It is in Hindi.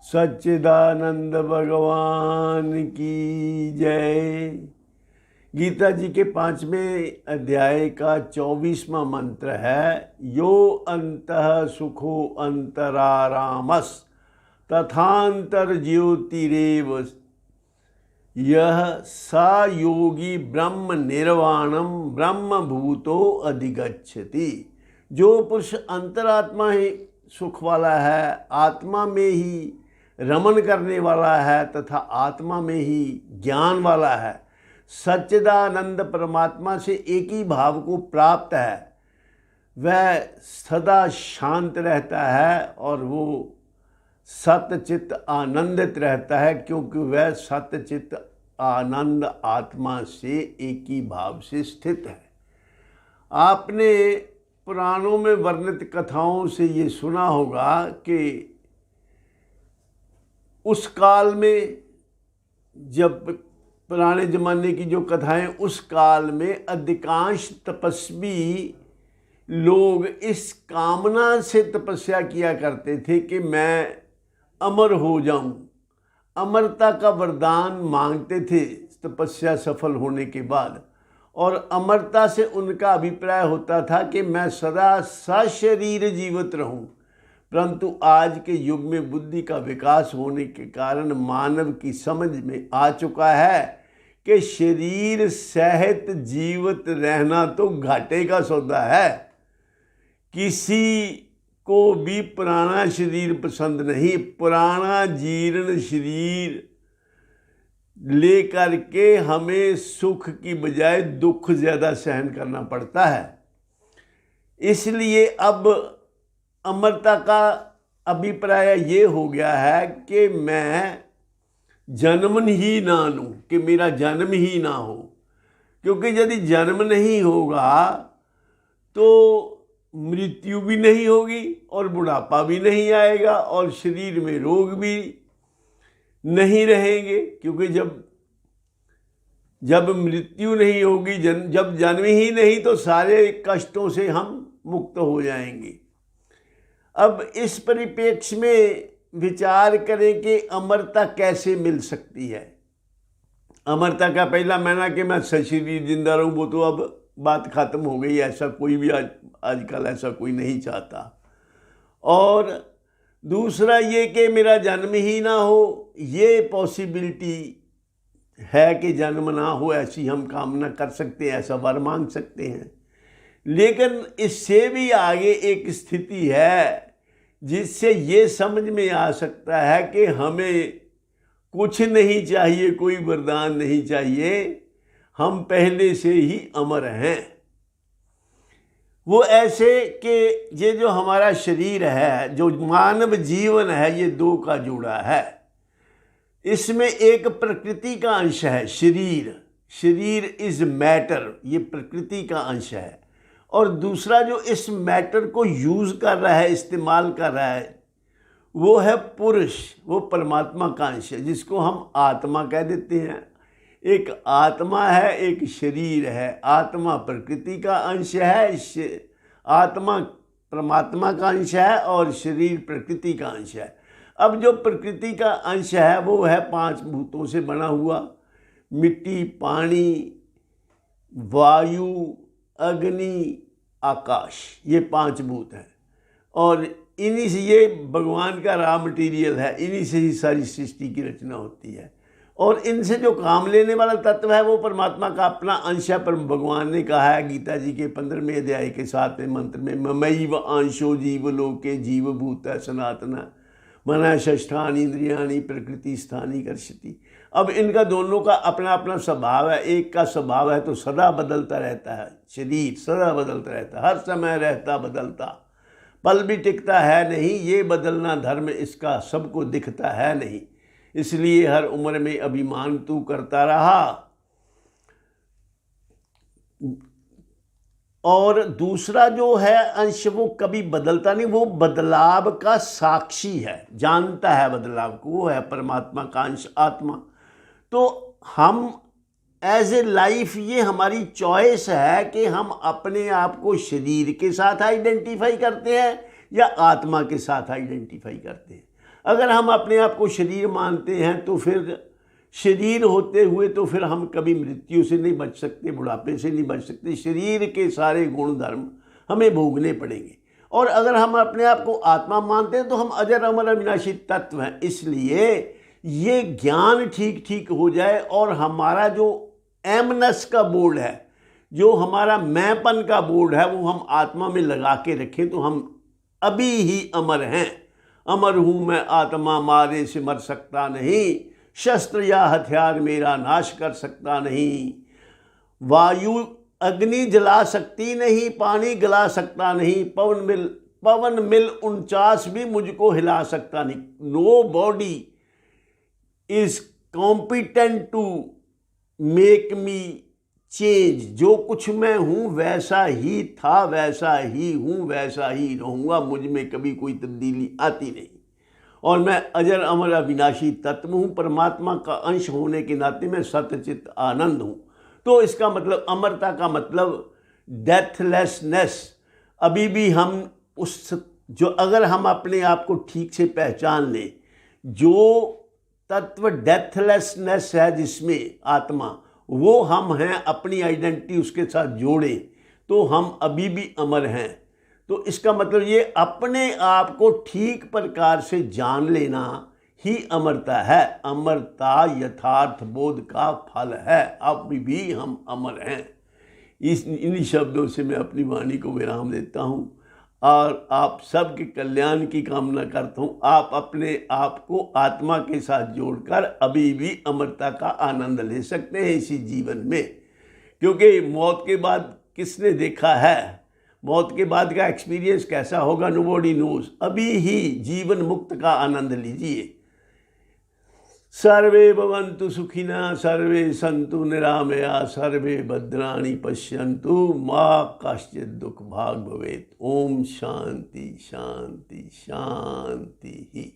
सच्चिदानंद भगवान की जय। गीता जी के 5वें अध्याय का 24वां मंत्र है, यो अंतः सुखो अंतरारामस तथांतर ज्योतिरेव यह सा योगी ब्रह्म निर्वाणम ब्रह्म भूतो अधिगच्छति। जो पुरुष अंतरात्मा ही सुख वाला है, आत्मा में ही रमन करने वाला है तथा आत्मा में ही ज्ञान वाला है, सच्चिदानंद परमात्मा से एक ही भाव को प्राप्त है, वह सदा शांत रहता है और वो सतचित आनंदित रहता है, क्योंकि वह सतचित आनंद आत्मा से एक ही भाव से स्थित है। आपने पुराणों में वर्णित कथाओं से ये सुना होगा कि उस काल में, जब पुराने ज़माने की जो कथाएं, उस काल में अधिकांश तपस्वी लोग इस कामना से तपस्या किया करते थे कि मैं अमर हो जाऊं। अमरता का वरदान मांगते थे तपस्या सफल होने के बाद, और अमरता से उनका अभिप्राय होता था कि मैं सदा सशरीर जीवित रहूं। परंतु आज के युग में बुद्धि का विकास होने के कारण मानव की समझ में आ चुका है कि शरीर सहित जीवित रहना तो घाटे का सौदा है। किसी को भी पुराना शरीर पसंद नहीं। पुराना जीर्ण शरीर लेकर के हमें सुख की बजाय दुख ज़्यादा सहन करना पड़ता है। इसलिए अब अमरता का अभिप्राय ये हो गया है कि मैं जन्म ही ना लूँ, कि मेरा जन्म ही ना हो। क्योंकि यदि जन्म नहीं होगा तो मृत्यु भी नहीं होगी और बुढ़ापा भी नहीं आएगा और शरीर में रोग भी नहीं रहेंगे। क्योंकि जब मृत्यु नहीं होगी, जब जन्म ही नहीं, तो सारे कष्टों से हम मुक्त हो जाएंगे। अब इस परिप्रेक्ष्य में विचार करें कि अमरता कैसे मिल सकती है। अमरता का पहला मायना कि मैं सशरीर जिंदा रहूं, वो तो अब बात खत्म हो गई। ऐसा कोई भी आजकल ऐसा कोई नहीं चाहता। और दूसरा ये कि मेरा जन्म ही ना हो, ये पॉसिबिलिटी है कि जन्म ना हो, ऐसी हम कामना कर सकते हैं, ऐसा वर मांग सकते हैं। लेकिन इससे भी आगे एक स्थिति है जिससे ये समझ में आ सकता है कि हमें कुछ नहीं चाहिए, कोई वरदान नहीं चाहिए, हम पहले से ही अमर हैं। वो ऐसे कि ये जो हमारा शरीर है, जो मानव जीवन है, ये दो का जोड़ा है। इसमें एक प्रकृति का अंश है, शरीर इज मैटर, ये प्रकृति का अंश है। और दूसरा जो इस मैटर को यूज कर रहा है, इस्तेमाल कर रहा है, वो है पुरुष, वो परमात्मा का अंश है, जिसको हम आत्मा कह देते हैं। एक आत्मा है, एक शरीर है। आत्मा प्रकृति का अंश है, आत्मा परमात्मा का अंश है और शरीर प्रकृति का अंश है। अब जो प्रकृति का अंश है वो है 5 भूतों से बना हुआ, मिट्टी, पानी, वायु, अग्नि, आकाश, ये 5 भूत हैं। और इन्हीं से, ये भगवान का रॉ मटेरियल है, इन्हीं से ही सारी सृष्टि की रचना होती है। और इनसे जो काम लेने वाला तत्व है वो परमात्मा का अपना अंश है। पर भगवान ने कहा है गीता जी के 15वें अध्याय के 7वें मंत्र में, ममैव अंशो जीवलोके जीवभूत सनातन मन षष्ठानि इंद्रियाणि प्रकृति स्थानी कर्षति। अब इनका दोनों का अपना अपना स्वभाव है। एक का स्वभाव है तो सदा बदलता रहता है, शरीर सदा बदलता रहता है, हर समय रहता बदलता, पल भी टिकता है नहीं। ये बदलना धर्म इसका सबको दिखता है नहीं, इसलिए हर उम्र में अभिमान तू करता रहा। और दूसरा जो है अंश, वो कभी बदलता नहीं, वो बदलाव का साक्षी है, जानता है बदलाव को, वो है परमात्मा का अंश, आत्मा। तो हम एज ए लाइफ, ये हमारी चॉइस है कि हम अपने आप को शरीर के साथ आइडेंटिफाई करते हैं या आत्मा के साथ आइडेंटिफाई करते हैं। अगर हम अपने आप को शरीर मानते हैं तो फिर शरीर होते हुए तो फिर हम कभी मृत्यु से नहीं बच सकते, बुढ़ापे से नहीं बच सकते। शरीर के सारे गुण धर्म हमें भोगने पड़ेंगे। और अगर हम अपने आप को आत्मा मानते हैं तो हम अजर अमर अविनाशी तत्व हैं। इसलिए ये ज्ञान ठीक ठीक हो जाए और हमारा जो एमनेस का बोर्ड है, जो हमारा मैंपन का बोर्ड है, वो हम आत्मा में लगा के रखें तो हम अभी ही अमर हैं। अमर हूँ मैं आत्मा, मारे से मर सकता नहीं, शस्त्र या हथियार मेरा नाश कर सकता नहीं। वायु अग्नि जला सकती नहीं, पानी गला सकता नहीं, पवन मिल 49 भी मुझको हिला सकता नहीं। Nobody is competent to make me change. जो कुछ मैं हूँ वैसा ही था, वैसा ही हूँ, वैसा ही रहूँगा। मुझ में कभी कोई तब्दीली आती नहीं और मैं अजर अमर अविनाशी तत्व हूँ। परमात्मा का अंश होने के नाते मैं सतचित आनंद हूँ। तो इसका मतलब अमरता का मतलब डेथलेसनेस। अभी भी हम उस जो अगर हम अपने आप को ठीक से पहचान लें, जो तत्व डेथलेसनेस है जिसमें आत्मा, वो हम हैं, अपनी आइडेंटिटी उसके साथ जोड़ें तो हम अभी भी अमर हैं। तो इसका मतलब ये अपने आप को ठीक प्रकार से जान लेना ही अमरता है। अमरता यथार्थ बोध का फल है। अभी भी हम अमर हैं। इन्हीं शब्दों से मैं अपनी वाणी को विराम देता हूँ और आप सबके कल्याण की कामना करता हूँ। आप अपने आप को आत्मा के साथ जोड़कर अभी भी अमरता का आनंद ले सकते हैं इसी जीवन में, क्योंकि मौत के बाद किसने देखा है, मौत के बाद का एक्सपीरियंस कैसा होगा, नोबॉडी नोज। अभी ही जीवन मुक्त का आनंद लीजिए। सर्वे भवन्तु सुखिनः, सर्वे सन्तु निरामया, सर्वे भद्राणि पश्यन्तु, मा कश्चित् दुःख भाग् भवेत्। ओम शांति शांति शांति ही।